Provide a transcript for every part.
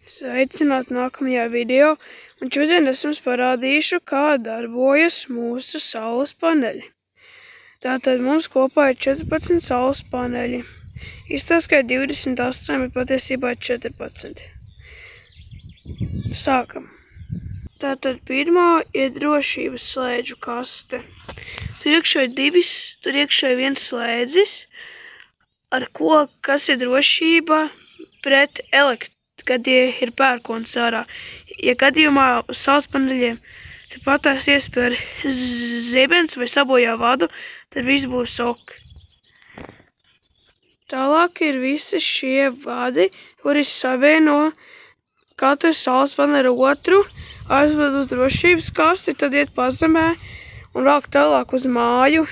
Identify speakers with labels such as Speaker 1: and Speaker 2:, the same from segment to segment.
Speaker 1: Sveicināti nākamajā video, un šodien es jums parādīšu, kā darbojas mūsu saules paneļi. Tātad mums kopā ir 14 saules paneļi. Izstāsta, ka 28, bet patiesībā 14. Sākam. Tātad pirmā ir drošības slēdžu kaste. Tur iekšā ir viens slēdzis, ar ko, kas ir drošība pret kad ir pērkons ārā. Ja gadījumā uz saules paneļiem patās iespēja zibens vai sabojā vadu, tad viss būs ok. Tālāk ir visi šie vadi, kuri savieno katru saules paneļu otru, aizved uz drošības kasti, tad iet pazemē un velk tālāk uz māju.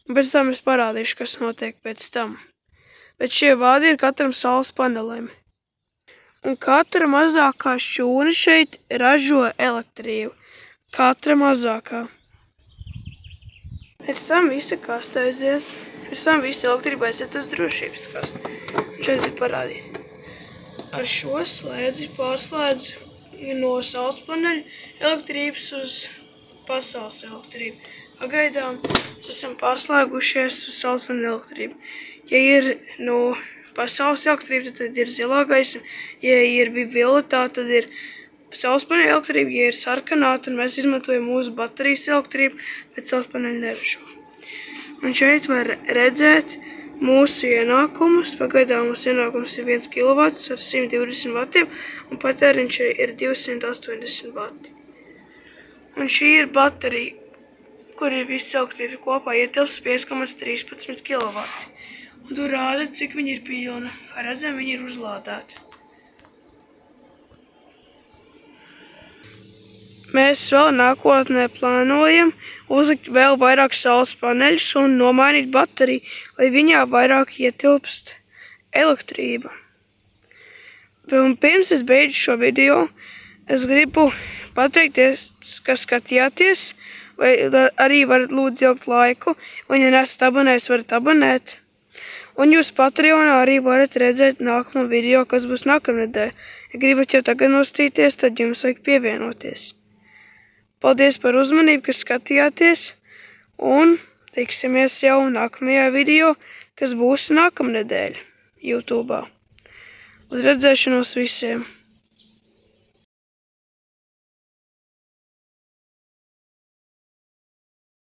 Speaker 1: Un pēc tam es parādīšu, kas notiek pēc tam. Bet šie vadi ir katram saules panelim. Un katra mazākā šķūne šeit ražo elektrību. Katra mazākā. Pēc tam visa kaste aiziet. Pēc tam visa elektrība aiziet uz drošības kastu. Un šeit ir parādīt. Ar šo slēdzi pārslēdz no saules paneļa elektrības uz pasaules elektrību. Pagaidām mēs esam pārslēgušies uz saules paneļa elektrību. Ja ir no pasaules elektrība, tad ir zilā gaisa. Ja ir violetā, tad ir saules paneļa elektrība. Ja ir sarkanā, tad mēs izmantojam mūsu baterijas elektrību, bet saules paneļa neražo. Un šeit var redzēt mūsu ienākumus. Pagaidām mūsu ienākums ir 1 kW ar 120 vatiem, un patēriņš ir 280 vati. Un šī ir baterija, kur ir visa elektrība kopā ietilps 5,13 kW. Un tur rāda, cik viņi ir pilna. Kā redzam, viņi ir uzlādēti. Mēs vēl nākotnē plānojam uzlikt vēl vairāk saules paneļus un nomainīt bateriju, lai viņā vairāk ietilpst elektrība. Un pirms es beidzu šo video, es gribu pateikties, ka skatījāties, vai arī varat lūdzu ilgt laiku, un ja nesat abonējis, varat abonēt. Un jūs Patreonā arī varat redzēt nākamo video, kas būs nākamnedēļ. Ja gribat jau tagad nostīties, tad jums vajag pievienoties. Paldies par uzmanību, ka skatījāties, un tiksimies jau nākamajā video, kas būs nākamnedēļ YouTube'ā. Uz redzēšanos visiem!